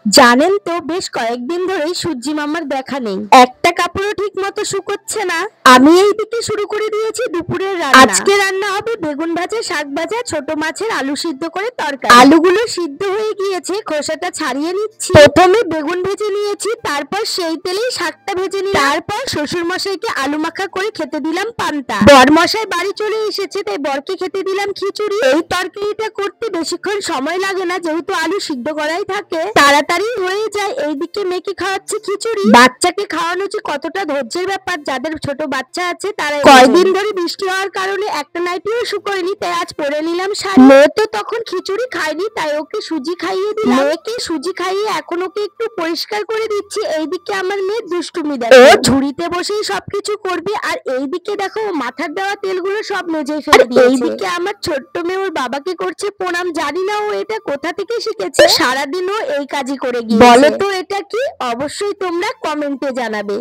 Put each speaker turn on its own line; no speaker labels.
জানেন তো বেশ কয়েকদিন ধরেই সূর্যি মামার দেখা নেই। একটা কাপড়ও ঠিক মতো শুকোচ্ছে না। আমি এইদিকে শুরু করে দিয়েছি দুপুরের রান্না। আজকে রান্না হবে বেগুন ভাজা, শাক ভাজা, ছোট মাছের আলু সিদ্ধ করে তরকারি। আলুগুলো সিদ্ধ হয়ে গিয়েছে, খোসাটা ছাড়িয়ে নিচ্ছি। প্রথমে বেগুন ভেজে নিয়েছি, তারপর সেই তেলেই শাকটা ভেজে নিলাম। তারপর শ্বশুর মশাইকে আলু মাখা করে খেতে দিলাম পান্তা। বর মশাই বাড়ি চলে এসেছে, তাই বরকে খেতে দিলাম খিচুড়ি। এই তরকারিটা করতে বেশিক্ষণ সময় লাগে না, যেহেতু আলু সিদ্ধ করাই থাকে, তাড়াতাড়ি হয়ে যায়। এইদিকে মেয়েকে খাওয়াচ্ছি খিচুড়ি। বাচ্চাকে খাওয়ানো যে কতটা ধৈর্যের ব্যাপার, যাদের ছোট বাচ্চা আছে তারা। কয়দিন ধরে বৃষ্টি হওয়ার কারণে একটা নাইটিও শুকোয়নি, তাই আজ পরে নিলাম শাড়ি। মেয়ে তো তখন খিচুড়ি খায়নি, তাই ওকে সুজি খাইয়ে দিলাম। মেয়েকে সুজি খাইয়ে এখন ওকে একটু পরিষ্কার করে দিচ্ছি। এইদিকে আমার মেয়ে দুষ্টুমি দেখো, ও ঝুড়িতে বসেই সবকিছু করবে, আর এইদিকে দেখো ও মাথার দেওয়া তেলগুলো সব মেজেই ফেলে দিয়েছে। এইদিকে আমার ছোট্ট মেয়ে ওর বাবাকে করছে প্রণাম। জানি না ও এটা কোথা থেকে শিখেছে, সারাদিন ও এই কাজই করে গিয়েছে। বলো তো এটা কি? অবশ্যই তোমরা কমেন্টে জানাবে।